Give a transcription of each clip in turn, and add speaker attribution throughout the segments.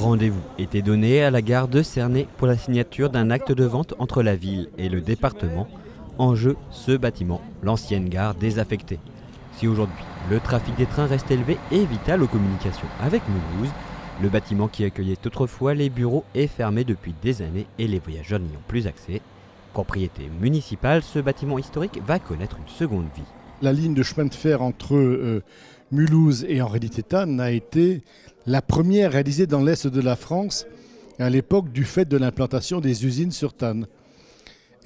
Speaker 1: Rendez-vous était donné à la gare de Cernay pour la signature d'un acte de vente entre la ville et le département. En jeu, ce bâtiment, l'ancienne gare désaffectée. Si aujourd'hui, le trafic des trains reste élevé et vital aux communications avec Mulhouse, le bâtiment qui accueillait autrefois les bureaux est fermé depuis des années et les voyageurs n'y ont plus accès. Propriété municipale, ce bâtiment historique va connaître une seconde vie.
Speaker 2: La ligne de chemin de fer entre Mulhouse et Henri-Tétane a été la première réalisée dans l'est de la France à l'époque du fait de l'implantation des usines sur Tannes.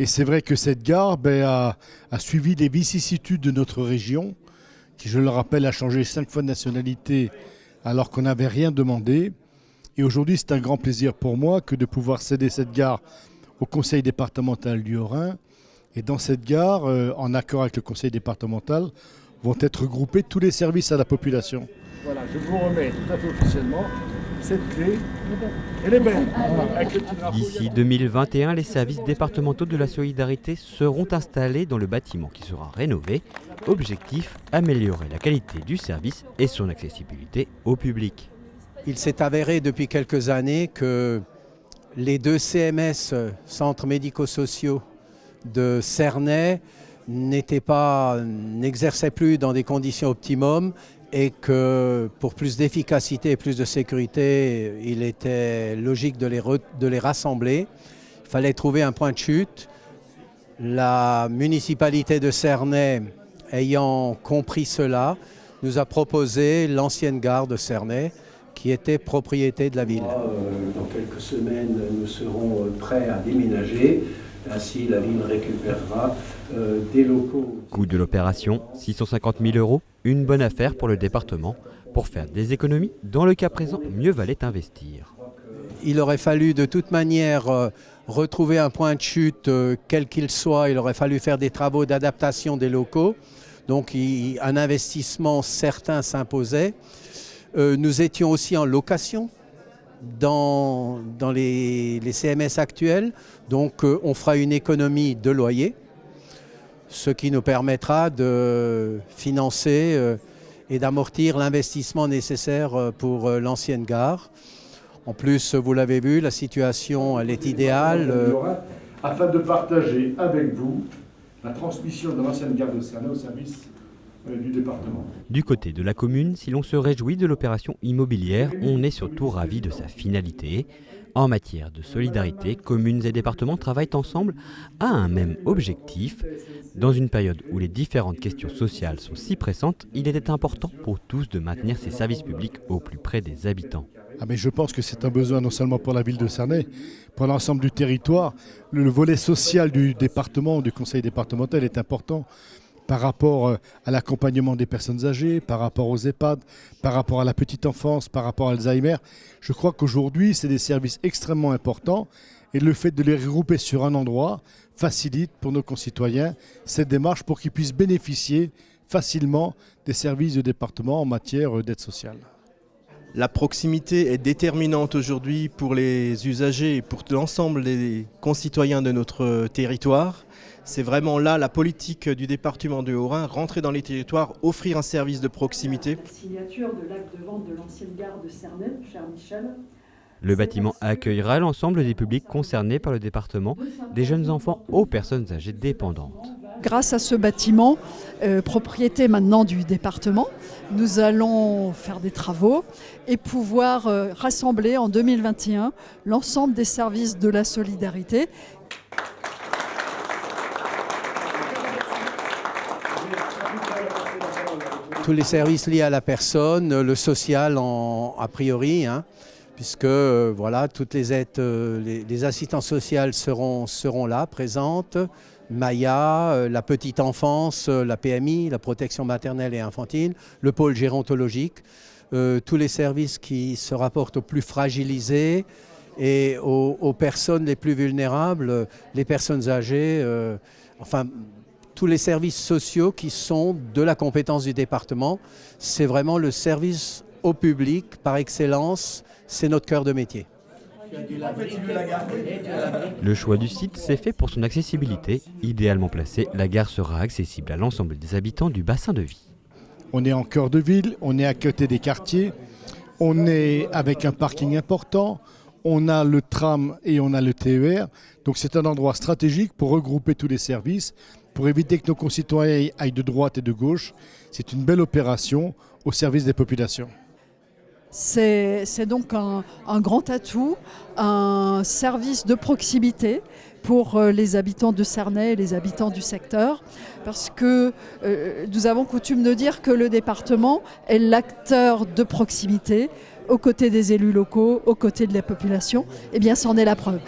Speaker 2: Et c'est vrai que cette gare a suivi les vicissitudes de notre région, qui, je le rappelle, a changé 5 fois de nationalité alors qu'on n'avait rien demandé. Et aujourd'hui, c'est un grand plaisir pour moi que de pouvoir céder cette gare au conseil départemental du Haut-Rhin. Et dans cette gare, en accord avec le conseil départemental, vont être regroupés tous les services à la population.
Speaker 3: Voilà, je vous remets tout à fait officiellement cette clé. Elle est belle. Avec le petit drapeau.
Speaker 1: D'ici 2021, les services départementaux de la solidarité seront installés dans le bâtiment qui sera rénové. Objectif, améliorer la qualité du service et son accessibilité au public.
Speaker 4: Il s'est avéré depuis quelques années que les 2 CMS, centres médico-sociaux de Cernay, n'exerçaient plus dans des conditions optimum et que pour plus d'efficacité et plus de sécurité, il était logique de les rassembler. Il fallait trouver un point de chute. La municipalité de Cernay, ayant compris cela, nous a proposé l'ancienne gare de Cernay, qui était propriété de la ville.
Speaker 5: Dans quelques semaines, nous serons prêts à déménager. Ainsi, la ville récupérera des locaux.
Speaker 1: Coût de l'opération, 650 000 €. Une bonne affaire pour le département. Pour faire des économies, dans le cas présent, mieux valait investir.
Speaker 4: Il aurait fallu de toute manière retrouver un point de chute, quel qu'il soit. Il aurait fallu faire des travaux d'adaptation des locaux. Donc un investissement certain s'imposait. Nous étions aussi en location dans les CMS actuels. Donc on fera une économie de loyer, ce qui nous permettra de financer et d'amortir l'investissement nécessaire pour l'ancienne gare. En plus, vous l'avez vu, la situation elle est idéale.
Speaker 3: Afin de partager avec vous la transmission de l'ancienne gare de Cernay au service du département.
Speaker 1: Du côté de la commune, si l'on se réjouit de l'opération immobilière, on est surtout ravi de sa finalité. En matière de solidarité, communes et départements travaillent ensemble à un même objectif. Dans une période où les différentes questions sociales sont si pressantes, il était important pour tous de maintenir ces services publics au plus près des habitants.
Speaker 2: Mais je pense que c'est un besoin non seulement pour la ville de Cernay, pour l'ensemble du territoire. Le volet social du département, du conseil départemental est important par rapport à l'accompagnement des personnes âgées, par rapport aux EHPAD, par rapport à la petite enfance, par rapport à Alzheimer. Je crois qu'aujourd'hui, c'est des services extrêmement importants et le fait de les regrouper sur un endroit facilite pour nos concitoyens cette démarche pour qu'ils puissent bénéficier facilement des services du département en matière d'aide sociale.
Speaker 6: La proximité est déterminante aujourd'hui pour les usagers et pour l'ensemble des concitoyens de notre territoire. C'est vraiment là la politique du département du Haut-Rhin, rentrer dans les territoires, offrir un service de proximité.
Speaker 7: La signature de l'acte de vente de l'ancienne gare de Cernay, cher Michel.
Speaker 1: Le bâtiment accueillera l'ensemble des publics concernés par le département, des jeunes enfants aux personnes âgées dépendantes.
Speaker 8: Grâce à ce bâtiment, propriété maintenant du département, nous allons faire des travaux et pouvoir rassembler en 2021 l'ensemble des services de la solidarité.
Speaker 4: Tous les services liés à la personne, le social a priori, puisque voilà, toutes les aides, les assistances sociales seront là, présentes. Maya, la petite enfance, la PMI, la protection maternelle et infantile, le pôle gérontologique, tous les services qui se rapportent aux plus fragilisés et aux personnes les plus vulnérables, les personnes âgées, enfin tous les services sociaux qui sont de la compétence du département. C'est vraiment le service au public par excellence, c'est notre cœur de métier.
Speaker 1: Le choix du site s'est fait pour son accessibilité. Idéalement placée, la gare sera accessible à l'ensemble des habitants du bassin de vie.
Speaker 2: On est en cœur de ville, on est à côté des quartiers, On est avec un parking important, on a le tram et on a le TER. Donc c'est un endroit stratégique pour regrouper tous les services, pour éviter que nos concitoyens aillent de droite et de gauche. C'est une belle opération au service des populations.
Speaker 8: C'est donc un grand atout, un service de proximité pour les habitants de Cernay et les habitants du secteur, parce que nous avons coutume de dire que le département est l'acteur de proximité aux côtés des élus locaux, aux côtés de la population. Eh bien, c'en est la preuve.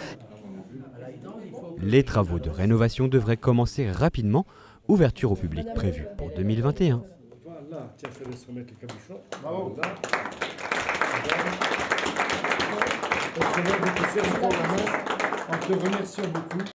Speaker 1: Les travaux de rénovation devraient commencer rapidement, ouverture au public prévue pour 2021.
Speaker 3: Voilà, tiens, je te laisse remettre le capuchon.
Speaker 2: Bravo.
Speaker 3: On te remercie beaucoup.